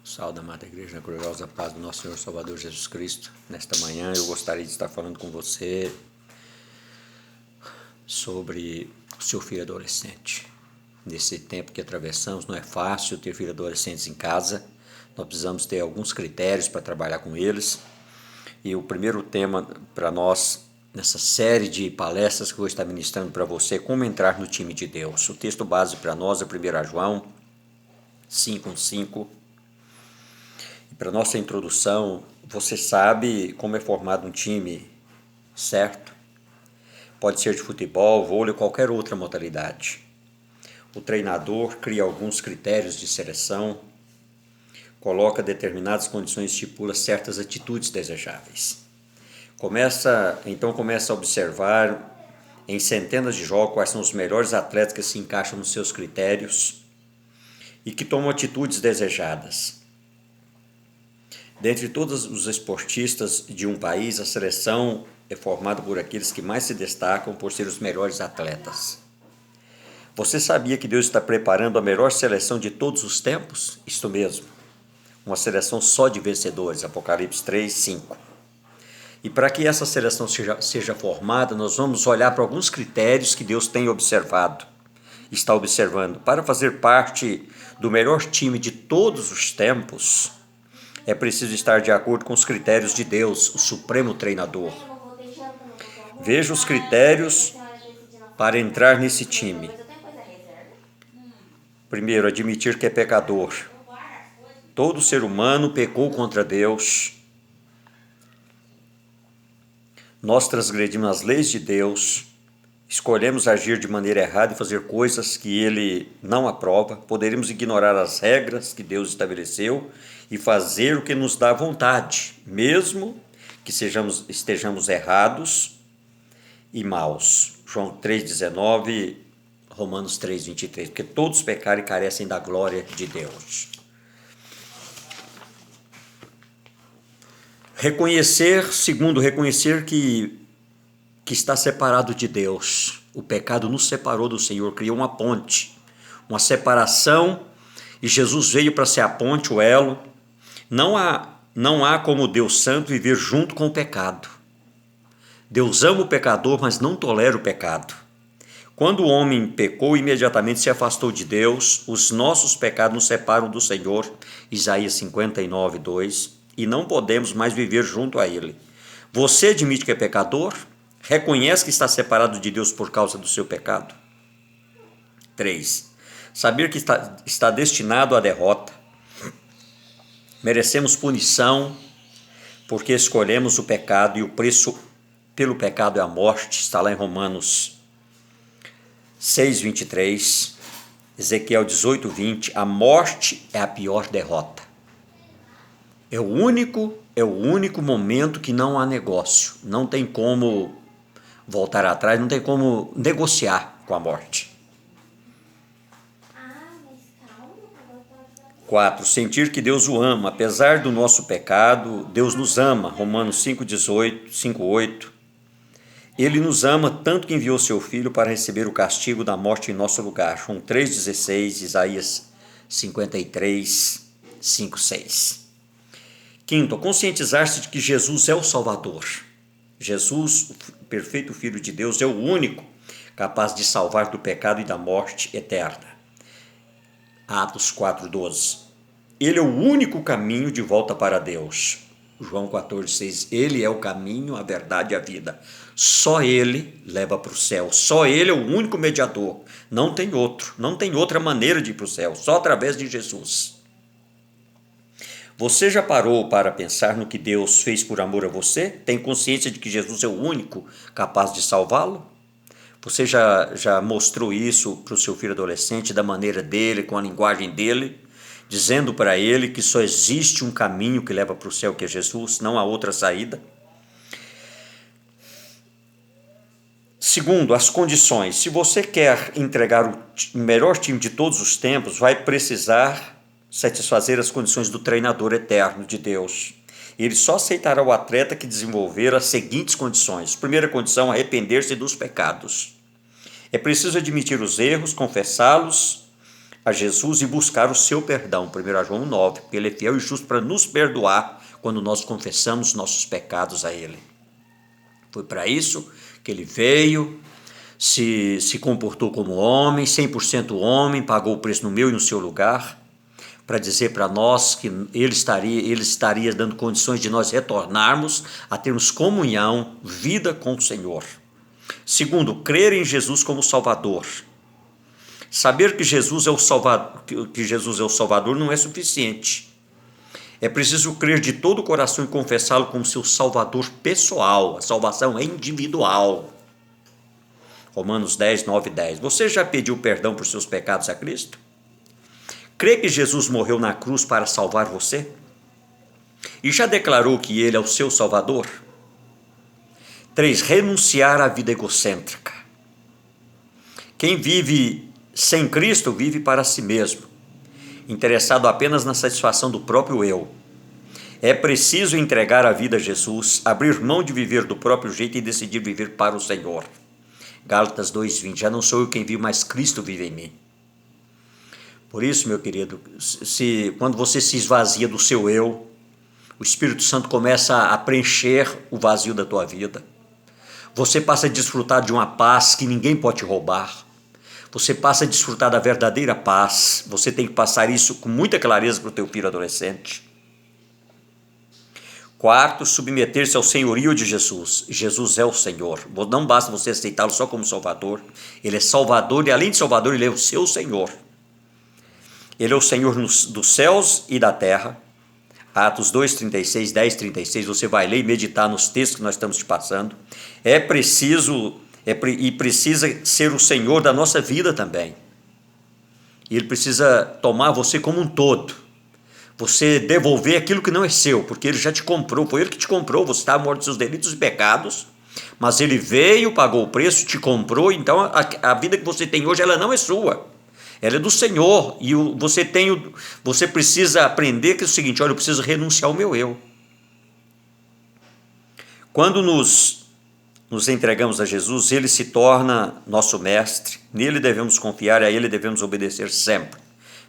Salve da amada Igreja na gloriosa paz do nosso Senhor Salvador Jesus Cristo. Nesta manhã eu gostaria de estar falando com você sobre o seu filho adolescente. Nesse tempo que atravessamos, não é fácil ter filhos adolescentes em casa. Nós precisamos ter alguns critérios para trabalhar com eles. E o primeiro tema para nós, nessa série de palestras que eu vou estar ministrando para você, é como entrar no time de Deus. O texto base para nós é 1 João 5:5. Para nossa introdução, você sabe como é formado um time, certo? Pode ser de futebol, vôlei ou qualquer outra modalidade. O treinador cria alguns critérios de seleção, coloca determinadas condições e estipula certas atitudes desejáveis. Começa a observar em centenas de jogos quais são os melhores atletas que se encaixam nos seus critérios e que tomam atitudes desejadas. Dentre todos os esportistas de um país, a seleção é formada por aqueles que mais se destacam por ser os melhores atletas. Você sabia que Deus está preparando a melhor seleção de todos os tempos? Isto mesmo, uma seleção só de vencedores, Apocalipse 3:5. E para que essa seleção seja formada, nós vamos olhar para alguns critérios que Deus tem está observando. Para fazer parte do melhor time de todos os tempos, é preciso estar de acordo com os critérios de Deus, o supremo treinador. Veja os critérios para entrar nesse time. Primeiro, admitir que é pecador. Todo ser humano pecou contra Deus. Nós transgredimos as leis de Deus, escolhemos agir de maneira errada e fazer coisas que Ele não aprova. Poderemos ignorar as regras que Deus estabeleceu e fazer o que nos dá vontade, mesmo que estejamos errados e maus. João 3,19, Romanos 3,23, porque todos pecaram e carecem da glória de Deus. Reconhecer que está separado de Deus. O pecado nos separou do Senhor, criou uma ponte, uma separação, e Jesus veio para ser a ponte, o elo. Não há como Deus Santo viver junto com o pecado. Deus ama o pecador, mas não tolera o pecado. Quando o homem pecou, imediatamente se afastou de Deus. Os nossos pecados nos separam do Senhor, Isaías 59:2, e não podemos mais viver junto a Ele. Você admite que é pecador? Reconhece que está separado de Deus por causa do seu pecado? 3. Saber que está destinado à derrota. Merecemos punição porque escolhemos o pecado e o preço pelo pecado é a morte. Está lá em Romanos 6:23, Ezequiel 18:20. A morte é a pior derrota. É o único momento que não há negócio. Não tem como voltar atrás, não tem como negociar com a morte. 4. Sentir que Deus o ama. Apesar do nosso pecado, Deus nos ama. Romanos 5:8. Ele nos ama tanto que enviou seu Filho para receber o castigo da morte em nosso lugar. João 3:16, Isaías 53:5-6. 5. Conscientizar-se de que Jesus é o Salvador. Jesus, o perfeito Filho de Deus, é o único capaz de salvar do pecado e da morte eterna. Atos 4:12. Ele é o único caminho de volta para Deus. João 14:6. Ele é o caminho, a verdade e a vida. Só Ele leva para o céu. Só Ele é o único mediador. Não tem outro. Não tem outra maneira de ir para o céu. Só através de Jesus. Você já parou para pensar no que Deus fez por amor a você? Tem consciência de que Jesus é o único capaz de salvá-lo? Você já mostrou isso para o seu filho adolescente, da maneira dele, com a linguagem dele, dizendo para ele que só existe um caminho que leva para o céu, que é Jesus, não há outra saída? Segundo, as condições. Se você quer entregar o melhor time de todos os tempos, vai precisar satisfazer as condições do treinador eterno de Deus. Ele só aceitará o atleta que desenvolver as seguintes condições. Primeira condição, arrepender-se dos pecados. É preciso admitir os erros, confessá-los, a Jesus e buscar o seu perdão, 1 João 9, porque ele é fiel e justo para nos perdoar quando nós confessamos nossos pecados a ele. Foi para isso que ele veio, se comportou como homem, 100% homem, pagou o preço no meu e no seu lugar, para dizer para nós que ele estaria dando condições de nós retornarmos a termos comunhão, vida com o Senhor. Segundo, crer em Jesus como Salvador. Saber que Jesus é o Salvador não é suficiente. É preciso crer de todo o coração e confessá-lo como seu Salvador pessoal. A salvação é individual. Romanos 10, 9 e 10. Você já pediu perdão por seus pecados a Cristo? Crê que Jesus morreu na cruz para salvar você? E já declarou que Ele é o seu Salvador? 3. Renunciar à vida egocêntrica. Quem vive sem Cristo vive para si mesmo, interessado apenas na satisfação do próprio eu. É preciso entregar a vida a Jesus, abrir mão de viver do próprio jeito e decidir viver para o Senhor. Gálatas 2:20. Já não sou eu quem vive, mas Cristo vive em mim. Por isso, meu querido, quando você se esvazia do seu eu, o Espírito Santo começa a preencher o vazio da tua vida. Você passa a desfrutar de uma paz que ninguém pode te roubar. Você passa a desfrutar da verdadeira paz. Você tem que passar isso com muita clareza para o teu filho adolescente. 4, submeter-se ao senhorio de Jesus. Jesus é o Senhor. Não basta você aceitá-lo só como Salvador. Ele é Salvador e, além de Salvador, Ele é o seu Senhor. Ele é o Senhor dos céus e da terra. Atos 2:36, 10:36, você vai ler e meditar nos textos que nós estamos te passando. Precisa ser o Senhor da nossa vida também. E Ele precisa tomar você como um todo. Você devolver aquilo que não é seu, porque Ele já te comprou, foi Ele que te comprou, você estava morto dos seus delitos e pecados, mas Ele veio, pagou o preço, te comprou, então a vida que você tem hoje, ela não é sua, ela é do Senhor, e você precisa aprender que é o seguinte, olha, eu preciso renunciar ao meu eu. Quando nos entregamos a Jesus, Ele se torna nosso mestre, nele devemos confiar e a Ele devemos obedecer sempre.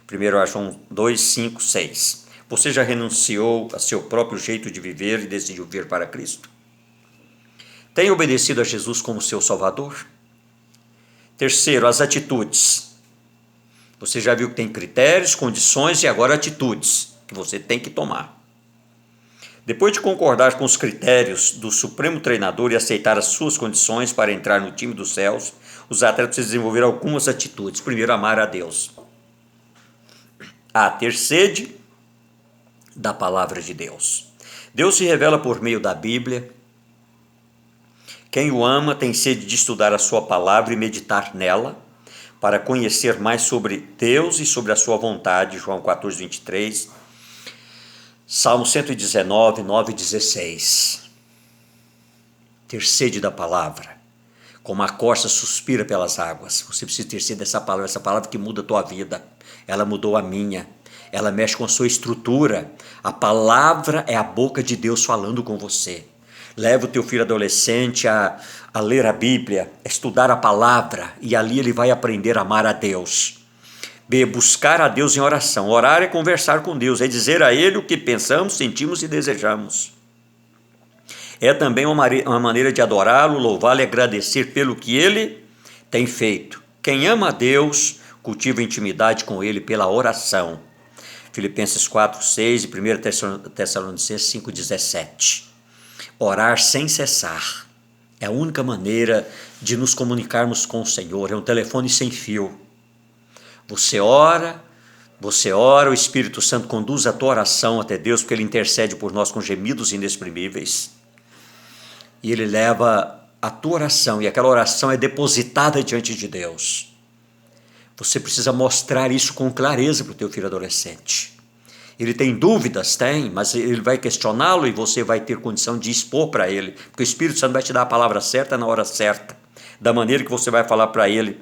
1 João 2, 5, 6. Você já renunciou a seu próprio jeito de viver e decidiu viver para Cristo? Tem obedecido a Jesus como seu Salvador? Terceiro, as atitudes. Você já viu que tem critérios, condições e agora atitudes que você tem que tomar. Depois de concordar com os critérios do Supremo Treinador e aceitar as suas condições para entrar no time dos céus, os atletas precisam desenvolver algumas atitudes. Primeiro, amar a Deus. Ter sede da palavra de Deus. Deus se revela por meio da Bíblia. Quem o ama tem sede de estudar a sua palavra e meditar nela, para conhecer mais sobre Deus e sobre a sua vontade. João 14, 23. Salmo 119, 9 e 16. Ter sede da palavra. Como a corça suspira pelas águas. Você precisa ter sede dessa palavra, essa palavra que muda a tua vida. Ela mudou a minha. Ela mexe com a sua estrutura. A palavra é a boca de Deus falando com você. Leva o teu filho adolescente a ler a Bíblia, a estudar a palavra, e ali ele vai aprender a amar a Deus. B, buscar a Deus em oração. Orar é conversar com Deus, é dizer a Ele o que pensamos, sentimos e desejamos. É também uma maneira de adorá-lo, louvá-lo e agradecer pelo que Ele tem feito. Quem ama a Deus, cultiva intimidade com Ele pela oração. Filipenses 4, 6 e 1 Tessalonicenses 5, 17. Orar sem cessar. É a única maneira de nos comunicarmos com o Senhor. É um telefone sem fio. Você ora, o Espírito Santo conduz a tua oração até Deus, porque Ele intercede por nós com gemidos inexprimíveis. E Ele leva a tua oração, e aquela oração é depositada diante de Deus. Você precisa mostrar isso com clareza para o teu filho adolescente. Ele tem dúvidas? Tem, mas ele vai questioná-lo e você vai ter condição de expor para ele, porque o Espírito Santo vai te dar a palavra certa na hora certa, da maneira que você vai falar para ele.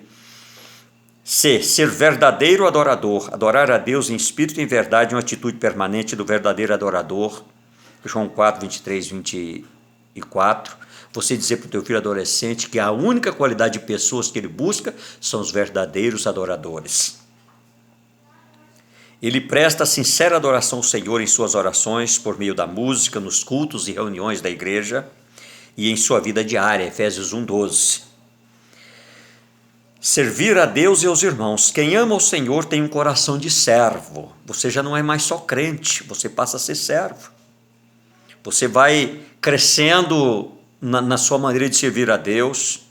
C, ser verdadeiro adorador. Adorar a Deus em espírito e em verdade é uma atitude permanente do verdadeiro adorador. João 4, 23, 24. Você dizer para o teu filho adolescente que a única qualidade de pessoas que ele busca são os verdadeiros adoradores. Ele presta sincera adoração ao Senhor em suas orações, por meio da música, nos cultos e reuniões da igreja e em sua vida diária, Efésios 1:12. Servir a Deus e aos irmãos. Quem ama o Senhor tem um coração de servo. Você já não é mais só crente, você passa a ser servo. Você vai crescendo na sua maneira de servir a Deus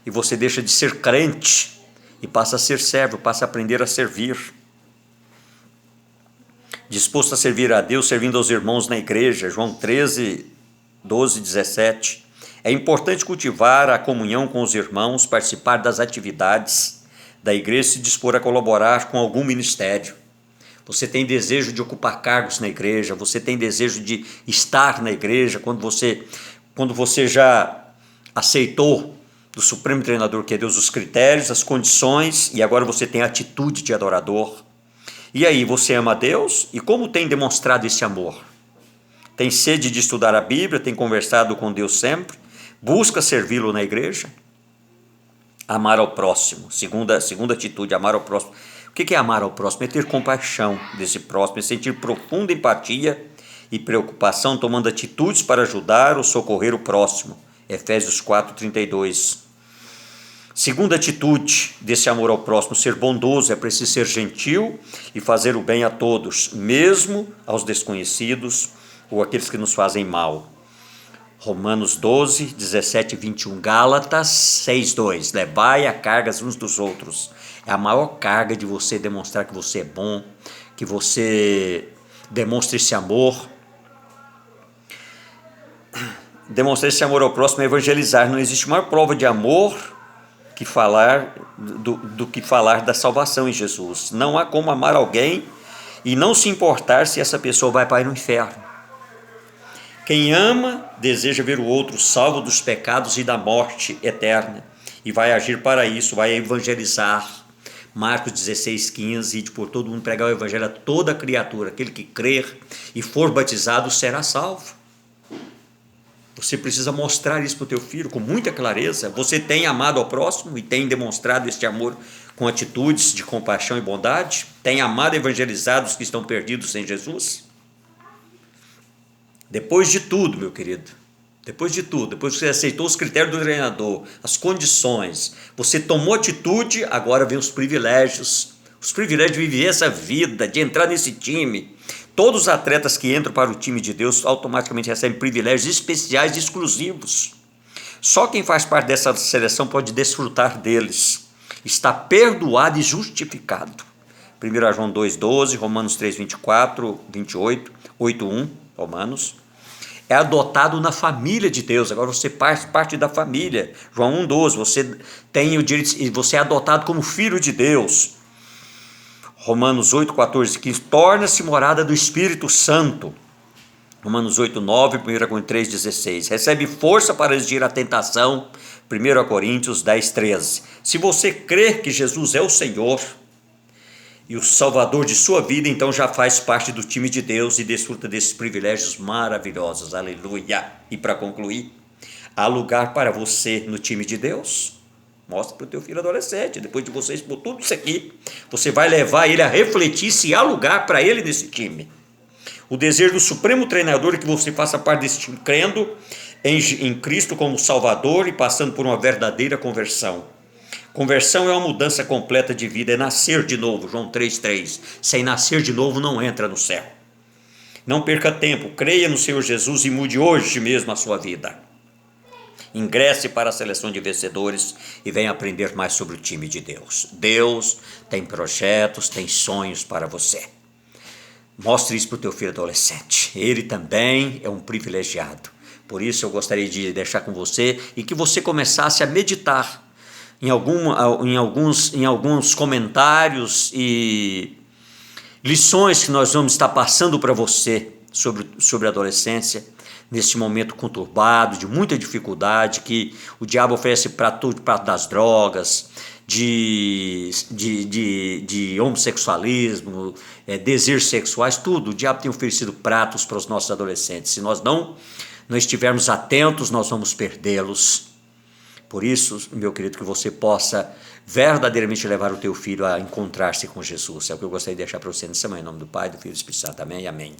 e você deixa de ser crente e passa a ser servo, passa a aprender a servir. Disposto a servir a Deus, servindo aos irmãos na igreja, João 13:12-17. É importante cultivar a comunhão com os irmãos, participar das atividades da igreja e se dispor a colaborar com algum ministério. Você tem desejo de ocupar cargos na igreja, você tem desejo de estar na igreja, quando você já aceitou do Supremo Treinador, que é Deus, os critérios, as condições, e agora você tem a atitude de adorador. E aí, você ama a Deus? E como tem demonstrado esse amor? Tem sede de estudar a Bíblia, tem conversado com Deus sempre, busca servi-lo na igreja? Amar ao próximo, segunda atitude, amar ao próximo. O que é amar ao próximo? É ter compaixão desse próximo, é sentir profunda empatia e preocupação, tomando atitudes para ajudar ou socorrer o próximo. Efésios 4:32. Segunda atitude desse amor ao próximo, ser bondoso. É preciso ser gentil e fazer o bem a todos, mesmo aos desconhecidos ou aqueles que nos fazem mal. Romanos 12:17-21, Gálatas 6:2, levai a cargas uns dos outros. É a maior carga de você demonstrar que você é bom, que você demonstra esse amor. Demonstrar esse amor ao próximo é evangelizar. Não existe maior prova de amor que falar do que falar da salvação em Jesus. Não há como amar alguém e não se importar se essa pessoa vai para o inferno. Quem ama deseja ver o outro salvo dos pecados e da morte eterna e vai agir para isso, vai evangelizar. Marcos 16:15, e por todo mundo pregar o evangelho a toda criatura. Aquele que crer e for batizado será salvo. Você precisa mostrar isso para o teu filho com muita clareza. Você tem amado ao próximo e tem demonstrado este amor com atitudes de compaixão e bondade? Tem amado e evangelizado os que estão perdidos sem Jesus? Depois de tudo, meu querido, depois que você aceitou os critérios do treinador, as condições, você tomou atitude, agora vem os privilégios de viver essa vida, de entrar nesse time. Todos os atletas que entram para o time de Deus automaticamente recebem privilégios especiais e exclusivos. Só quem faz parte dessa seleção pode desfrutar deles. Está perdoado e justificado. 1 João 2:12, Romanos 3:24-28, 8:1, Romanos. É adotado na família de Deus. Agora você faz parte da família. João 1:12, você tem o direito, você é adotado como filho de Deus. Romanos 8:14-15, torna-se morada do Espírito Santo. Romanos 8:9, 1 Coríntios 3:16, recebe força para resistir à tentação. 1 Coríntios 10:13. Se você crer que Jesus é o Senhor e o Salvador de sua vida, então já faz parte do time de Deus e desfruta desses privilégios maravilhosos. Aleluia! E para concluir, há lugar para você no time de Deus? Mostra para o teu filho adolescente. Depois de você expor tudo isso aqui, você vai levar ele a refletir se há lugar para ele nesse time. O desejo do Supremo Treinador é que você faça parte desse time, crendo em Cristo como Salvador e passando por uma verdadeira conversão. Conversão é uma mudança completa de vida, é nascer de novo, João 3:3. Sem nascer de novo não entra no céu. Não perca tempo, creia no Senhor Jesus e mude hoje mesmo a sua vida. Ingresse para a seleção de vencedores e venha aprender mais sobre o time de Deus. Deus tem projetos, tem sonhos para você. Mostre isso para o teu filho adolescente. Ele também é um privilegiado. Por isso eu gostaria de deixar com você e que você começasse a meditar em alguns comentários e lições que nós vamos estar passando para você sobre a adolescência, nesse momento conturbado, de muita dificuldade, que o diabo oferece prato das drogas, de homossexualismo, desejos sexuais, tudo. O diabo tem oferecido pratos para os nossos adolescentes. Se nós não estivermos atentos, nós vamos perdê-los. Por isso, meu querido, que você possa verdadeiramente levar o teu filho a encontrar-se com Jesus. É o que eu gostaria de deixar para você nessa manhã, em nome do Pai, do Filho e do Espírito Santo. Amém e amém.